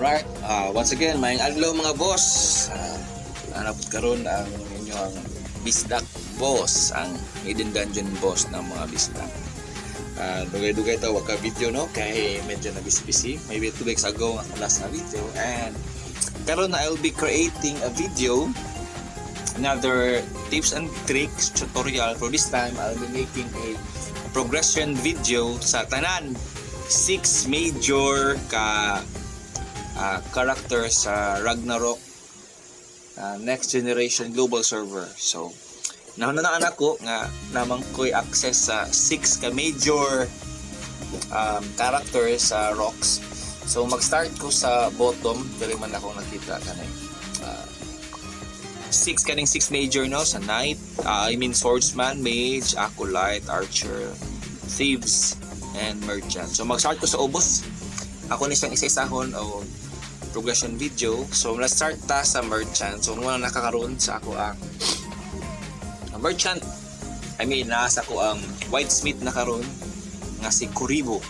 Alright, once again, maayong adlaw mga boss. Nanapot karon ang inyong Bisdak boss, ang hidden dungeon boss ng mga Bisdak. Dugay-dugay ito, wag ka video no, kay medyo na busy. Maybe 2 weeks ago ang last na video. And karon na I'll be creating a video, another tips and tricks tutorial. For this time, I'll be making a progression video sa tanan 6 major character sa Ragnarok next generation global server. So nahunaan ako nga namang ko'y access sa 6 ka major characters sa rocks. So mag-start ko sa bottom, dili man ako nakita kanay 6 kaning 6 major no, sa knight, swordsman, mage, acolyte, archer, thieves, and merchant. So mag-start ko sa ubos. Ako ni siyang isa-isahon o progression video. So let's start ta sa merchant. So muna nakakaroon sa ako ang merchant. Nasa ko ang whitesmith na karon nga si Kuribo.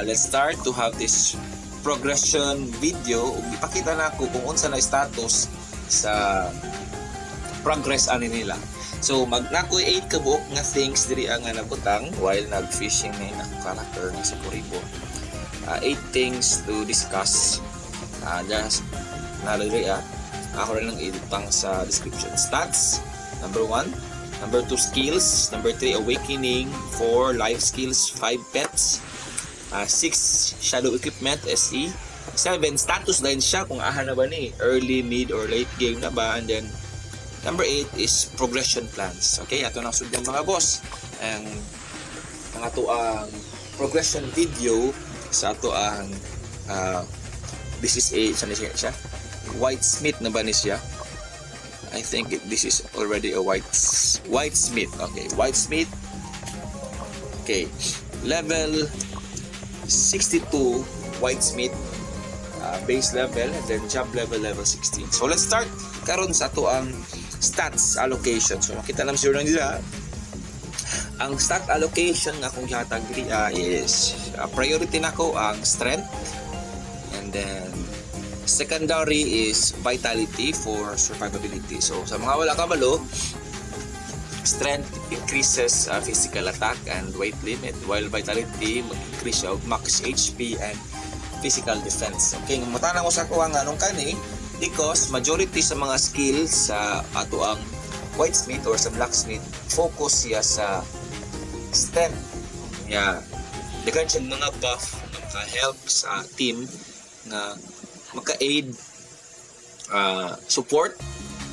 Let's start to have this progression video. Ipakita na ako kung unsa na status sa progress ani nila. So nakoy 8 ka buok nga things diri ang nabutang while nag-fishing ni ako character nga si Kuribo. 8 things to discuss. Just nalagay ako rin lang itang sa description. Stats, number 1. Number 2, skills. Number 3, awakening. 4, life skills. 5, pets. 6, shadow equipment, SE. 7, status line siya kung aha na ba ni early, mid, or late game na ba. And then number 8 is progression plans. Okay, ato nang sugdan mga boss. And ang ato ang progression video sa ato ang this is siya whitesmith na ba ni siya? I think this is already a whitesmith. Okay, whitesmith. Okay, level 62 whitesmith, base level, and then jump level 16. So let's start karon sa ato ang stats allocation. So makita naman sure nila ang stat allocation nga akong gihatag diri is priority nako ang strength, and then secondary is vitality for survivability. So sa mga wala kabalo, strength increases physical attack and weight limit, while vitality mag-increase siya max HP and physical defense. Okay, mutanang ko sa kuha nga nung kani because majority sa mga skills sa ato ang whitesmith or sa blacksmith focus siya sa strength. Dagan siya mga buff na maka-help sa team na maka-aid support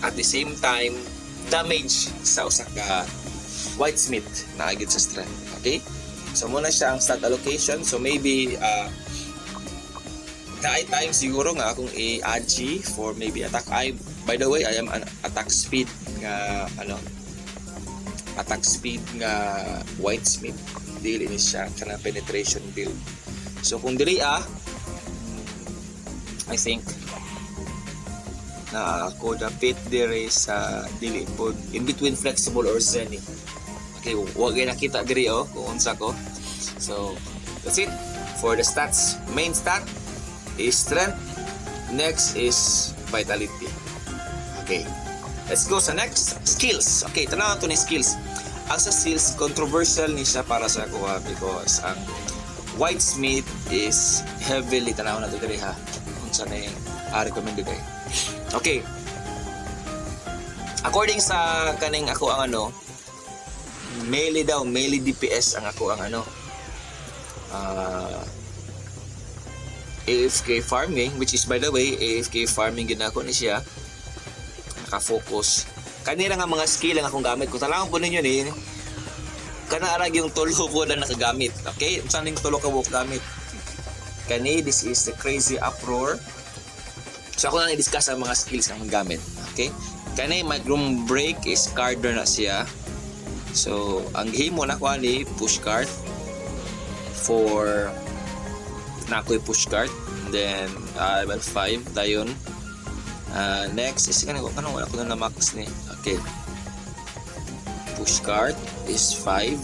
at the same time damage sa usa ka whitesmith na agad sa strength. Okay, so muna siya ang stat allocation. So maybe na time siguro nga akong i-ag for maybe attack. By the way, I am an attack speed nga whitesmith. Dili ni siya kana penetration build. So kung dili I think na ako dapat dire sa dili pod in between flexible or zenith. Okay, wag gyud nakita diri kung unsa ko. So that's it for the stats. Main stat is strength, next is vitality. Okay, let's go sa next, skills. Okay, tanaw to ni skills. Ang sa skills, controversial ni siya para sa ako because ang whitesmith is heavily, tanaw na ito diri kung saan na yung recommended ay. Okay, according sa kaning ako ang melee DPS ang ako ang AFK farming, which is by the way AFK farming ginako ni siya, naka-focus kanira nga mga skill ang akong gamit. Kung talangan po ninyo ni kanaarag yung tulo ko na nakagamit. Okay, saan yung tulo ka buok gamit kani, this is the crazy uproar. So ako lang i-discuss ang mga skills ang gamit. Okay, kani microom break is card na siya. So ang himo na ko ni push card for nakoy push card, and then level 5 dayon. Next is kanang wala ko na max ni. Okay, push card is 5.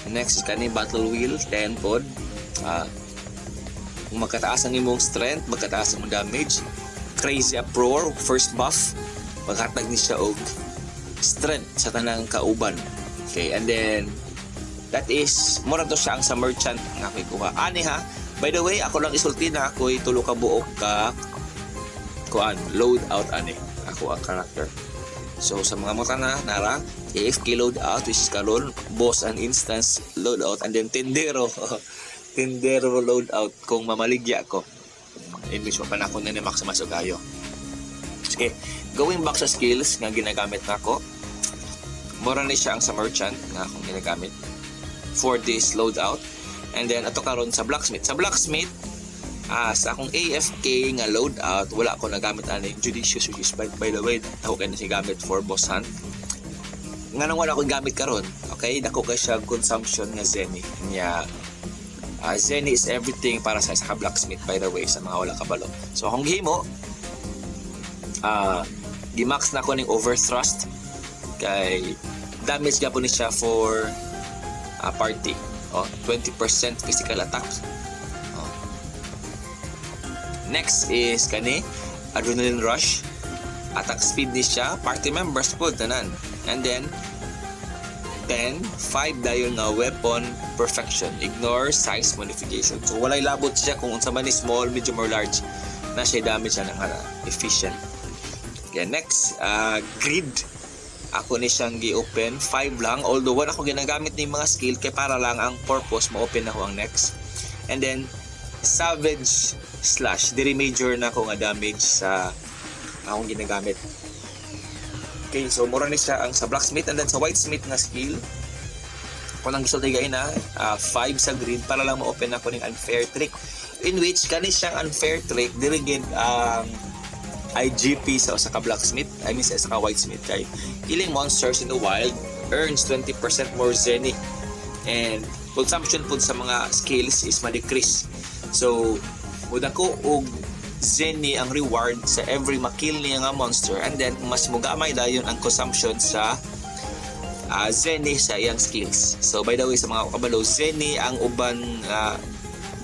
Next is kani battle wheel 10 pod. Kung magkataas ang imong strength, magkataas ang damage. Crazy Uproar, first buff, maghatag ni siya og strength sa tanang kauban. Okay, and then that is mura to siya ang sa merchant nga ko'y kuha. Ani ha, by the way, ako lang isulti na ako'y tulo ka buok ka kuan load out ani ako ang character. So sa mga mata na nara AFK load out, which is karon boss and instance load out, and then tindero tindero load out kung mamaligya ko. English pa na ako na max masog kayo. Okay, going back sa skills nga ginagamit nako, mura ni siya ang sa merchant nga akong ginagamit for this loadout. And then ato karon sa blacksmith. Sa blacksmith, sa akong AFK nga loadout, wala ako nagamit ani judicious, which is by the way, ako kay na siya gamit for boss hunt. Nga nang wala ko gamit karon, okay, dako kay siya consumption nga Zenny. Nya Zenny is everything para sa blacksmith, by the way, sa mga wala kabalo. So akong gihimo, gimax na ko ning overthrust kay damage gapon ni siya for party. 20% physical attack. Next is kani adrenaline rush. Attack speed ni siya, party members po tanan. And then 5 dayon nga weapon perfection. Ignore size modification. So walay labot siya kung unsa man ni small, medium or large, na siya damage siya ng efficient. Okay, next grid. Ako ni siyang gi-open 5 lang, although wala ako ginagamit ni mga skill kay para lang ang purpose ma-open ako ang next. And then savage slash diri major na ko nga damage sa akong ginagamit. Okay, so mura ni siya ang sa blacksmith. And then sa whitesmith nga skill, kung ang gusto tayo na 5 sa grid para lang ma-open ako ng unfair trick, in which kani siyang unfair trick dirigid ang IGP sa usa ka blacksmith, I mean sa usa ka whitesmith, kay killing monsters in the wild earns 20% more Zenny, and consumption po sa mga skills is ma-decrease. So muda ko og Zenny ang reward sa every makill niya nga monster, and then mas mugamay dayon ang consumption sa Zenny sa iyang skills. So by the way, sa mga kabalo, Zenny ang uban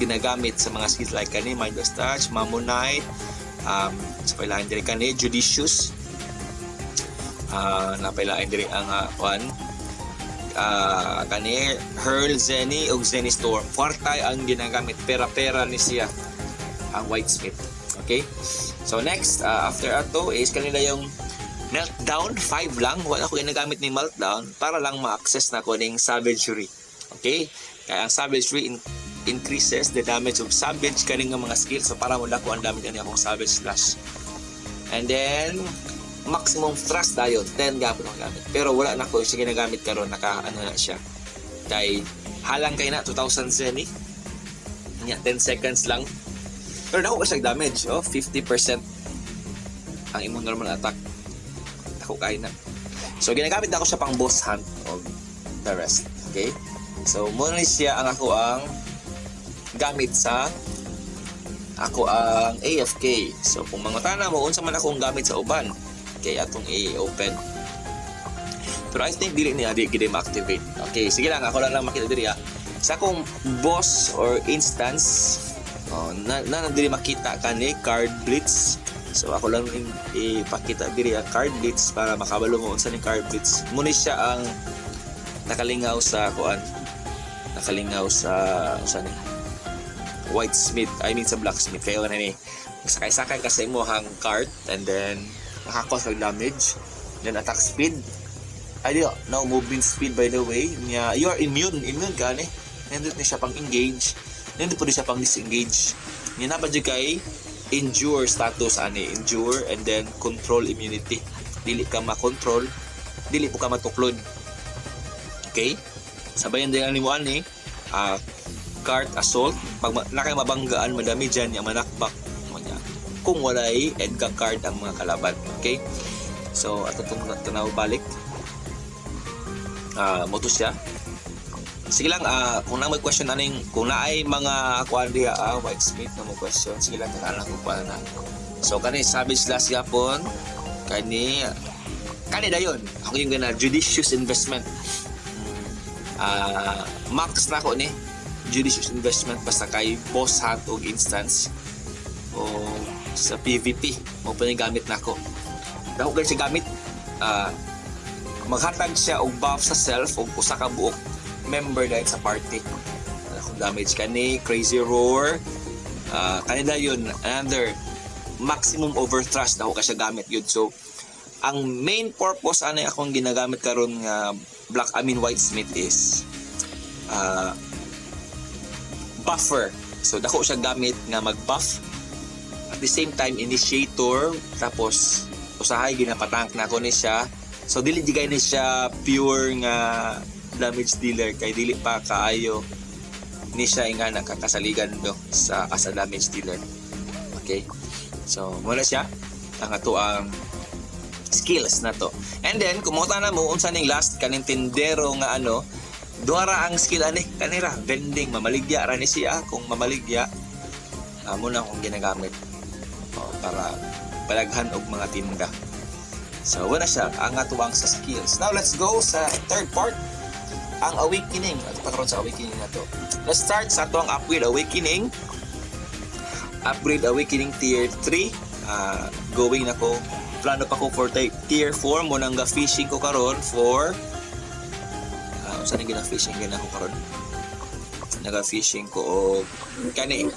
ginagamit sa mga skills like kani Mindless Touch, Mammonite, sa pailain diri kani Judicious, na pailain diri ang kani Hurl Zenny o Zenny Storm. Kwartay ang ginagamit, pera-pera ni siya ang whitesmith. Okay, so next after ato is kanila yung meltdown. 5 lang, wala ko ginagamit ni meltdown para lang ma-access na ko ning savagery. Okay, kaya ang savagery increases the damage of savage kaning nga mga skills, so para mula ko ang damage ani akong savage slash. And then maximum thrust dayon 10 gapon ang gamit, pero wala na ko siya ginagamit karon, naka ano na siya kay halang kay na 2000 Zenny nya 10 seconds lang. Pero dako ka damage, 50% ang imong normal attack. Dako kay na. So ginagamit na ako siya pang boss hunt of the rest. Okay? So muna siya ang ako ang gamit sa ako ang AFK. So kung mangutana mo unsa man akong gamit sa uban, kay atong i-open. Pero I think dili niya di gid ma-activate. Okay, sige lang, ako lang makita diri sa akong boss or instance. Na diri makita kani card blitz. So ako lang ipakita diri ang card blitz para makabalo mo unsa ni card blitz. Muna siya ang nakalingaw sa kuan, nakalingaw sa unsa ni whitesmith, I mean sa blacksmith. Kaya na ni sakay-sakay kasi mo hang cart, and then nakakos ng damage, then attack speed, now movement speed, by the way niya, you are immune ka ni, nandito ni siya pang engage, nandito po siya pang disengage niya, na pa dyan kay endure status ani, endure, and then control immunity, dili ka makontrol, dili po ka matuklod. Okay, sabayan din ni mo ani cart assault, pag nakay mabanggaan madami dyan yung manakbak mo niya kung walay edga card ang mga kalaban. Okay, so ato itong tanaw balik moto siya. Sige lang, kung na may question aning, kung naay mga kuan diha whitesmith na mo question, sige lang tanalan ko pa na. So kani savage last gapon, kani dayon ako yung gana judicious investment. Max na ko ni judicious investment basta kay boss hunt og instance o sa PvP mo pa ni gamit nako. Dako kay siya gamit maghatag siya og buff sa self og usa ka buok member dahil sa party. Kung damage kani Crazy Roar, kanila yun another maximum overthrust dako ka siya gamit yun. So ang main purpose anay akong ginagamit karon nga Whitesmith is buffer. So dako siya gamit nga mag-buff at the same time initiator, tapos usahay ginapatank na ako ni siya. So dili digay ni siya pure nga damage dealer kay dili pa kaayo ni siya nga nakakasaligan do sa as a damage dealer. Okay, so muna siya ang ato ang skills na to. And then kumuta na mo unsa ning last kaning tindero nga duara ang skill ani kanira vending, mamaligya ra ni siya. Kung mamaligya amo na akong ginagamit para palaghan og mga tinda. So wala siya ang atuang sa skills. Now let's go sa third part, ang awakening. Ato pa karon sa awakening na to. Let's start sa atuang upgrade awakening. Upgrade awakening tier 3. Going na ko, plano pa ko for tier 4 mo nang ga-fishing ko karon for saan yung gina-fishing gina ko karon. Naga-fishing ko og kani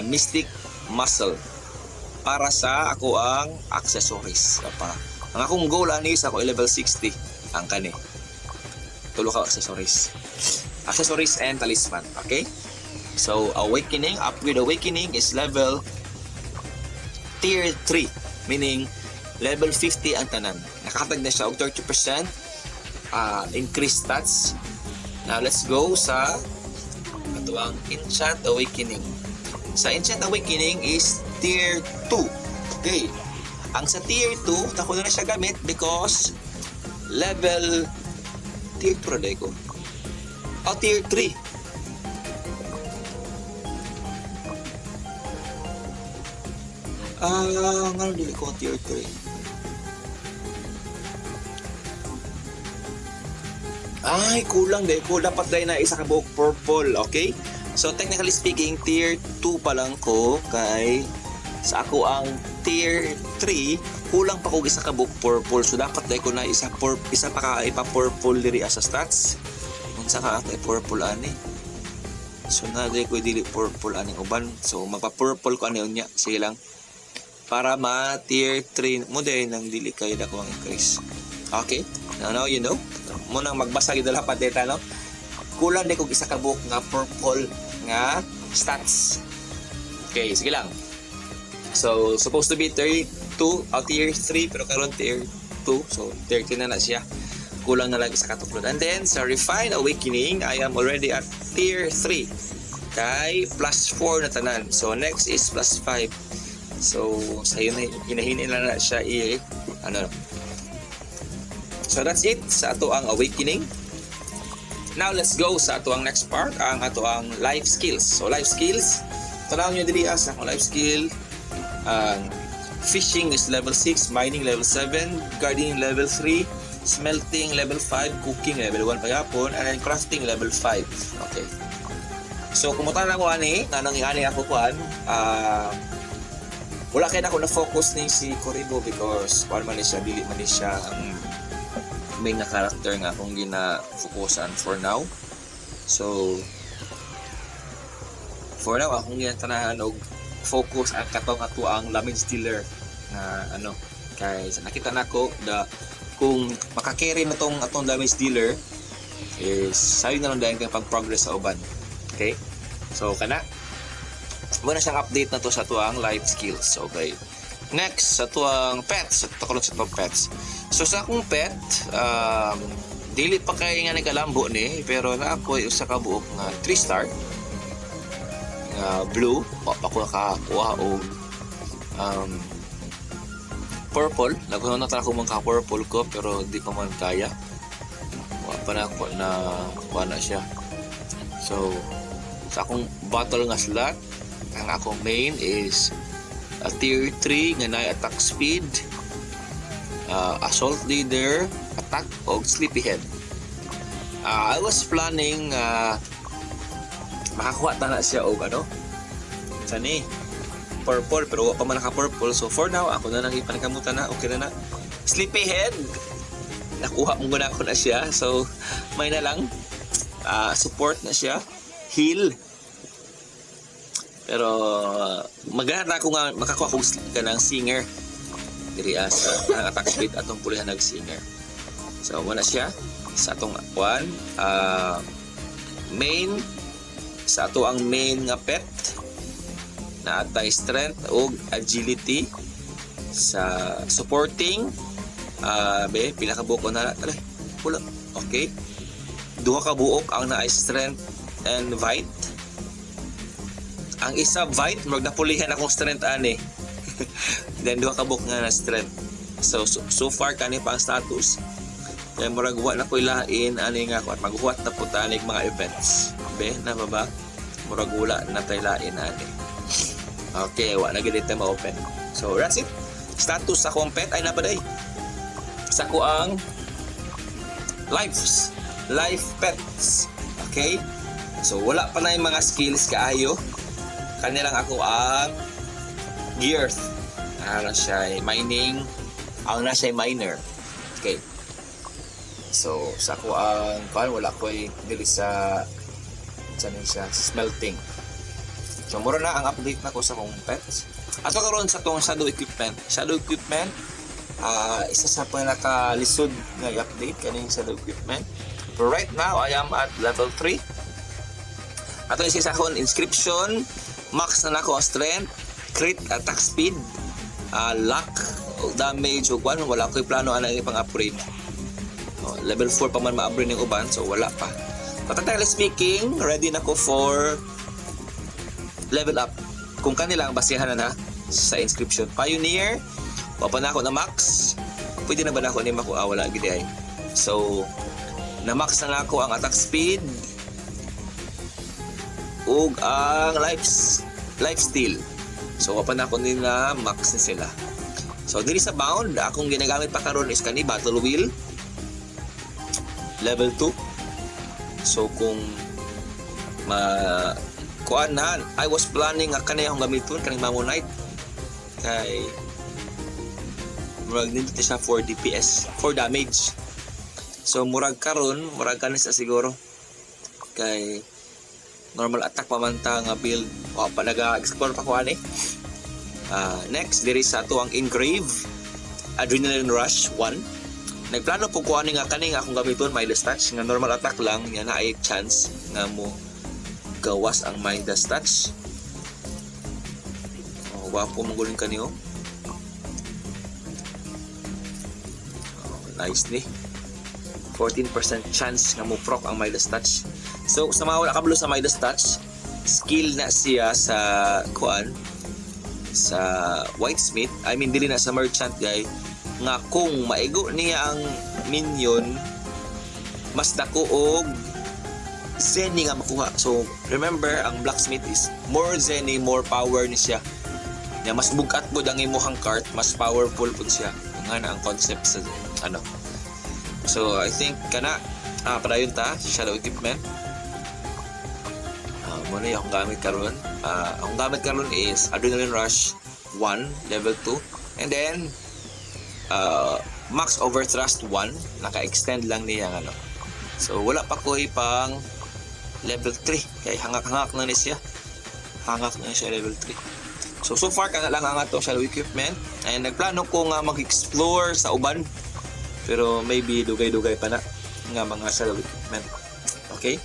Mystic Muscle para sa ako ang accessories. Ang akong goal ani sa ako level 60 ang kani. Tulo ka accessories and talisman. Okay, so awakening, upgrade awakening is level tier 3, meaning level 50 ang tanan. Nakakatag na siya og 30% increased stats. Now let's go sa ito ang enchant awakening. Sa enchant awakening is tier 2. Okay, ang sa tier 2 tako na siya gamit because level tier 2 ra ko tier 3. Ngano dili ko tier 3. Ay, kulang dahil ko. Dapat dahil na isa ka buhok purple. Okay? So, technically speaking, tier 2 pa lang ko. Kay sa ako ang tier 3, kulang pa ko isa ka buhok purple. So, dapat dahil ko na isa pa ka ipa-purple diri as a stats. Unsa ka kay purple ani. So, na dahil ko dili purple ani uban. So, magpa-purple ko ani unya. Sige lang. Para ma-tier 3 mo dahil nang dili kayo na ko ang increase. Okay? Now you know. Munang magbasa gid dapat data no. Kulang di kog isa ka buok nga purple nga stats. Okay, sige lang. So supposed to be 32 tier 3 pero karon tier 2. So 13 na siya. Kulang na lang isa ka tuklod. And then sa refined awakening, I am already at tier 3. Kay plus 4 na tanan. So next is plus 5. So sa hinahinin na siya So that's it sa ato ang awakening. Now let's go sa ato ang next part, ang ato ang life skills. So life skills, tanaw nyo dili sa akong life skill. Fishing is level 6, mining level 7, gardening level 3, smelting level 5, cooking level 1 pagapon, and then crafting level 5. Okay. So kumutan ako ani, nanang ani ako kuan, wala kay na ako na focus ni si Kuribo because wala man siya, dili man siya ang main na character nga akong gina-focusan for now. So for now akong ginatanahan og focus ang katong ato ang damage dealer na kay sa nakita nako kung makakarry na tong atong damage dealer is sayo na lang dahil kang pag-progress sa uban. Okay, so kana muna siyang update na to sa ato ang life skills. Okay, next sa ato ang pets. Sa ato pets. So sa akong pet, dili pa kay nga nagalambo ni, pero na ako usa ka buok nga 3 star nga blue, pa ko nakakuha og purple. Nagunaw na ko mga purple ko pero di pa man kaya. Wa pa na ako na kuha na siya. So sa akong battle nga slot, ang akong main is a tier 3 nga na attack speed, assault leader, attack og sleepyhead. I was planning makakuha ta na siya og ano sani purple, pero wa pa man naka purple. So for now ako na nang ipanikamutan na, okay na. Sleepyhead, nakuha mo na ako na siya, so may na lang support na siya, heal. Pero maghanap ako nga makakuha kong ka ng singer diri sa attack speed atong pulihan nag singer. So wala siya sa atong main, sa ato ang main nga pet na atay strength o agility. Sa supporting pila ka buok na pula, okay, duha ka buok ang naay strength and vite. Ang isa vite mag napulihan akong strength ani. Then duha ka buok nga na strength. So far kani pa ang status. Kaya murag wa na ko ilain ani nga ko at maghuwat na po tanig mga events. Be na ba? Murag wala na tay lain ani. Okay, wa na gid ta ma-open. So that's it. Status sa akong pet ay napaday. Sa ko ang life pets. Okay? So wala pa na yung mga skills kaayo. Kanilang ako ang gears. Ano siya mining. Ang na siya miner. Okay. So sa ko ang wala ko dili sa siya smelting. So mura na ang update na ko sa akong pets. Ato karon sa tong shadow equipment. Isa sa pinaka-lisod nga i-update kaning shadow equipment. But right now I am at level 3. Ato yung sisakon inscription, max na nako ang strength, crit attack speed, luck, damage ug wala ko'y plano anang ipang-upgrade. Level 4 pa man ma-upgrade ng uban, so wala pa. Technically speaking, ready na ko for level up. Kung kanilang basihan na sa inscription. Pioneer, wapa na ako na max. Pwede na ba na ako ni makuha? Wala gidi ay. So, na-max na ako ang attack speed ug ang life steal. So, wapa na ako nila max na sila. So, diri sa bound, akong ginagamit pa karon is kani battle wheel. Level 2. So, kung kuan na, I was planning nga kanay akong gamiton kaning Mammonite kay murag nindot siya 4 DPS 4 damage. So murag karon murag kanis siguro kay normal attack pa man ta nga build o pa naga-explore pa ko ani. Next diri sa ato ang engrave adrenaline rush 1. Nagplano po ko ani nga kani nga akong gamiton Midas touch nga normal attack lang nga na ay chance nga mo gawas ang Midas touch. Wapo mong kaniyo. Nice ni. 14% chance nga mo proc ang Midas touch. So sa mga wala kabalo sa Midas touch, skill na siya sa kuan sa whitesmith. I mean dili na sa merchant guy nga kung maigo niya ang minion mas dako og Zenny nga makuha. So remember ang blacksmith is more Zenny, more power ni siya. Ya mas bugat po ang imuhang cart, mas powerful po siya. Nga na ang concept sa ano. So I think kana padayon ta shadow equipment. Muna yung gamit karon. Ang gamit karon is adrenaline rush 1 level 2 and then max overthrust 1 naka-extend lang niya ano. So wala pa ko pang level 3 kay hangak-hangak na ni siya. Hangak na siya level 3. So far kana lang ang atong shadow equipment and nagplano ko nga mag-explore sa uban pero maybe dugay-dugay pa na nga mga shadow equipment. Okay?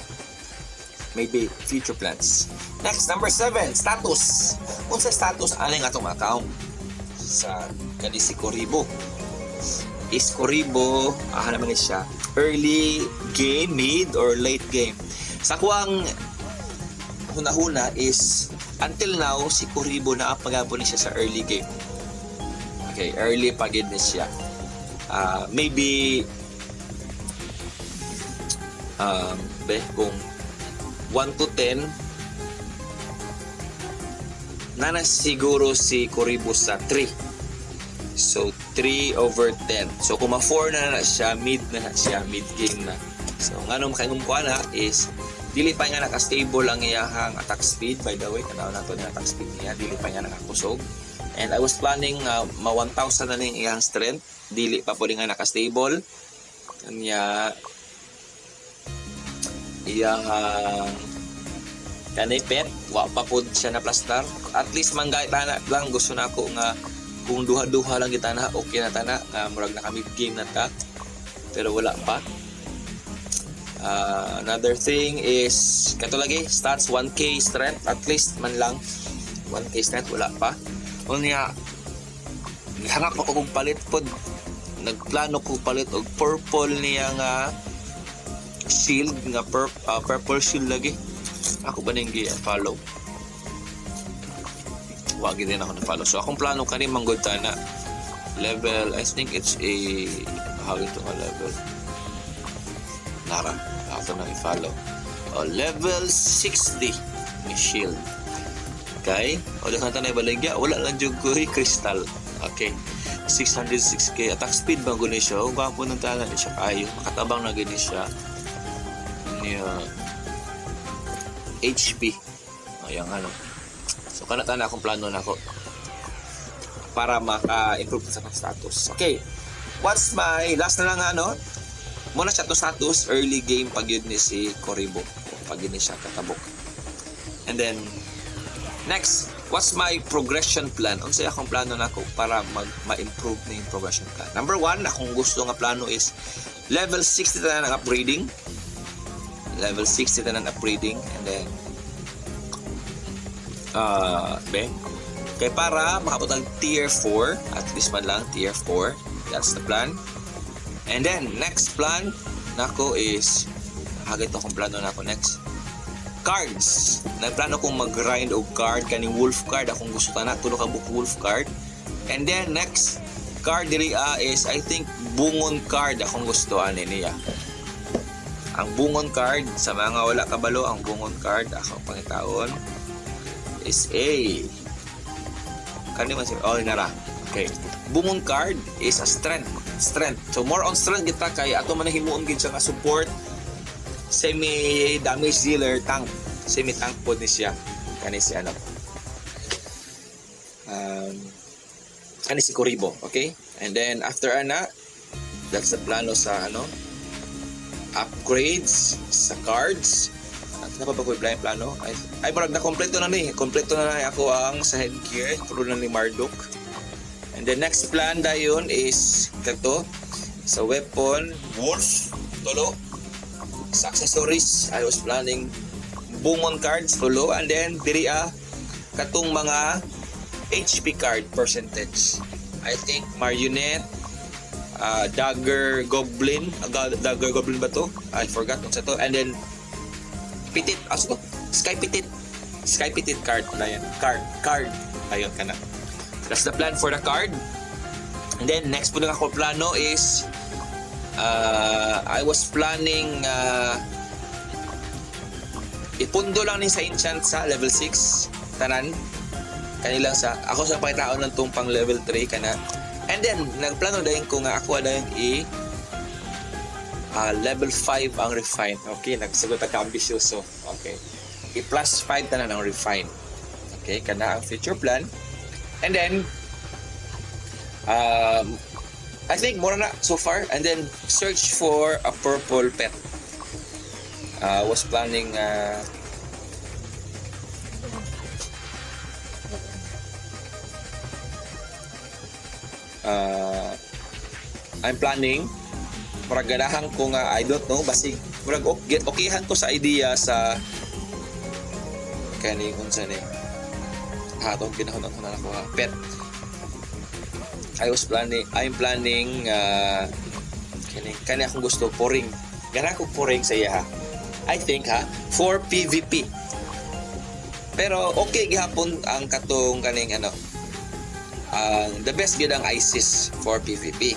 Maybe future plans. Next, number 7, status. Unsa status aning atong account sa kani si Kuriboh. Is Kuriboh naman ni siya early game, mid or late game. Sa kuang huna-huna is until now si Kuriboh na pagabon ni siya sa early game. Okay, early pagid ni siya. Maybe kung 1 to 10 nana siguro si Kuriboh sa 3. So 3 over 10. So kung ma-4 na siya, mid na siya, mid game na. So nga nung makaingong ko na is dili pa nga naka-stable ang iyahang attack speed. By the way, tanaw nato niya attack speed niya, dili pa nga nakakusog. And I was planning ma 1,000 na ning iyang strength, dili pa pud nga naka-stable. Kanya iyang kanay pet, wa pa pud siya na plastar. At least manggay tana lang, gusto na ako nga kung duha-duha lang kita na, okay na tana, murag na kami game na ta. Pero wala pa. Another thing is kato lagi stats 1k strength, at least man lang 1k strength, wala pa. Unya hangak pa ko palit pod, nagplano ko palit og purple niya nga shield nga purple shield lagi. Ako ba ning gi-follow? Wag din ako na-follow. So akong plano kani manggod na level, I think it's a how ito nga level nara ako na i-follow. Level 60 ni shield. Okay, o dahan tanay baligya, wala lang jud ko crystal. Okay, 606k attack speed bang guni siya. Ug gapo nang tanan siya kayo, makatabang na gini siya niya HP. Ayan ano. So kanata na akong plano nako para maka-improve sa status. Okay, what's my last na lang ano? Muna siya to status early game pag yun ni si Kuriboh, pag yun ni siya katabok. And then next, what's my progression plan? Unsay akong plano nako para ma-improve na yung progression plan. Number 1, akong gusto nga plano is level 60 na ng upgrading. Level 60 na ng upgrading, and then kay para makaputag tier 4, at least man lang tier 4. That's the plan. And then next plan nako is hagit akong plano nako next. Cards. Nagplano kong mag-grind og card kaning wolf card, akong gusto na tulo ka book wolf card. And then next card diri is I think bungon card, akong gusto ani niya. Ang bungon card sa mga wala kabalo, ang bungon card ako pangitaon is a kani man siya, nara. Okay, bungon card is a strength. So more on strength kita kay ato man himuon gid siya nga support, semi damage dealer, tank, semi tank pod ni siya kani si ano kani si Kuriboh. Okay, and then after ana, that's the plano sa ano upgrades sa cards. At napapag-play yung plano. Ay marag na kompleto na ni. Kompleto na ako ang sa headgear. Tulo na ni Marduk. And the next plan dayon is kato sa weapon, wolf, tulo. Sa accessories, I was planning bungon cards, tulo. And then diri katong mga HP card percentage. I think marionette, dagger goblin ba to? I forgot kung sa to. And then pitit, sky pitit card na yan. Card ayun ka na. That's the plan for the card. And then next po na ako plano is I was planning ipundo lang ni sa enchant sa level 6 tanan kanilang sa ako sa pakitaon ng tumpang level 3 kana. And then nagplano dayon ko nga ako dayon level 5 ang refine. Okay, nagsagot ka ambisyoso. Okay, i-plus 5 na ng refine. Okay, kana ang future plan. And then I think more na so far. And then search for a purple pet. Was planning I'm planning maraganahan ko nga, I don't know, basig murag okayhan ko sa idea sa kani unsa ni hatong pinahon ko na ako pet. I'm planning kani akong gusto poring gana ko poring sa iya I think for PVP, pero okay gihapon ang katong kaning ano the best gid ang ISIS for PVP.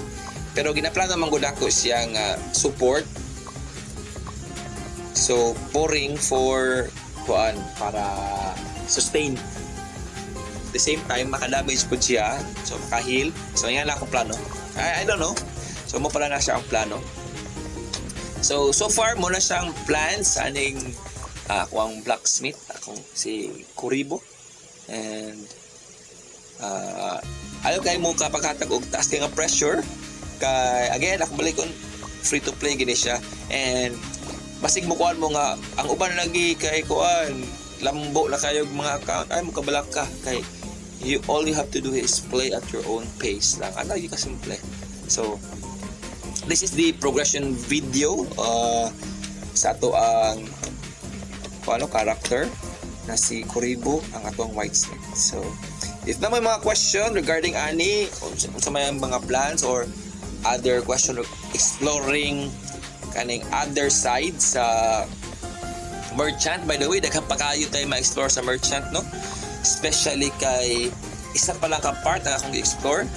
Pero ginaplano man gud ako siyang support. So pouring for kuan para sustain. At the same time maka-damage pud siya, so maka-heal. So yan lang akong plano. I don't know. So mo pala na siya ang plano. So far mo na siyang plans aning Ako ang blacksmith, ako si Kuribo. And ayaw kayo mo kapaghatag og taas kay nga pressure kay again ako balik on free to play gini siya. And basig mo kuan mo nga ang uban lagi kay kuan lambo na kayo mga account ay mo kabalak ka kay all you have to do is play at your own pace lang. Ano yung kasimple. So this is the progression video sa ato ang character na si Kuribo, ang atong whitesmith. So if na may mga question regarding ani sa may mga plans or other question exploring kaning other side sa merchant, by the way daghang pa kayo tayo ma-explore sa merchant, no, especially kay isa pa lang ka part na akong i-explore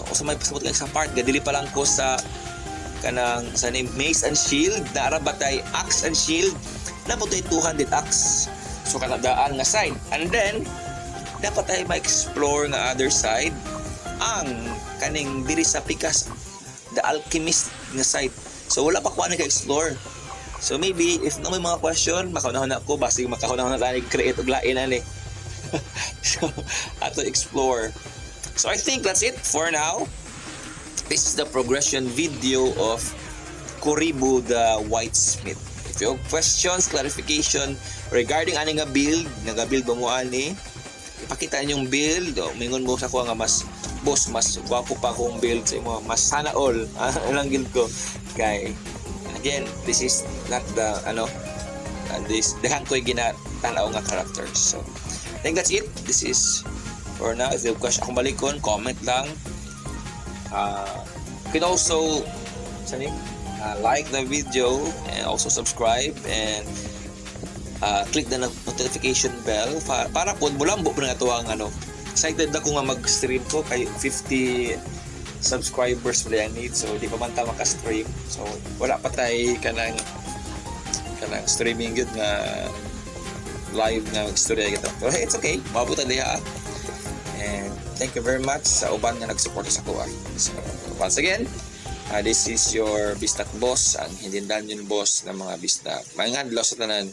o sa may pasabot kay sa part gadili pa lang ko sa kanang sa name Mace and Shield na ara batay Axe and Shield na mo 200 axe, so kanadaan nga side. And then dapat tayo ma-explore nga other side ang kaning diri sa Pikas the Alchemist nga side. So wala pa ko na ka-explore. So maybe if na may mga question, makahunahon na ako basig makahunahon na tanig create og lain ani. So ato explore. So I think that's it for now. This is the progression video of Kuribo the Whitesmith. If you have questions, clarification regarding ani nga build, naga-build ba mo ani? Ipakita niyo yung build, mingon mo sa ko nga mas boss, mas gwapo pa akong build sa imo, mas sana all ang guild ko. Kay again, this is not the this dehang ko'y ginatanaw nga characters. So I think that's it. This is for now. If you have question akong balikon, comment lang. You can also like the video and also subscribe and click the notification bell para po mulambo po nga ito ang excited ako nga mag-stream ko kay 50 subscribers pa yan need, so di pa man ta maka-stream, so wala pa tayo kanang streaming yun nga live nga mag-story kita, but it's okay, mabutan diha. And thank you very much sa uban nga nagsuporta sa kuha. So once again, this is your Bistak boss, ang hindi dungeon boss ng mga Bistak. Mga adlaw sa tanan,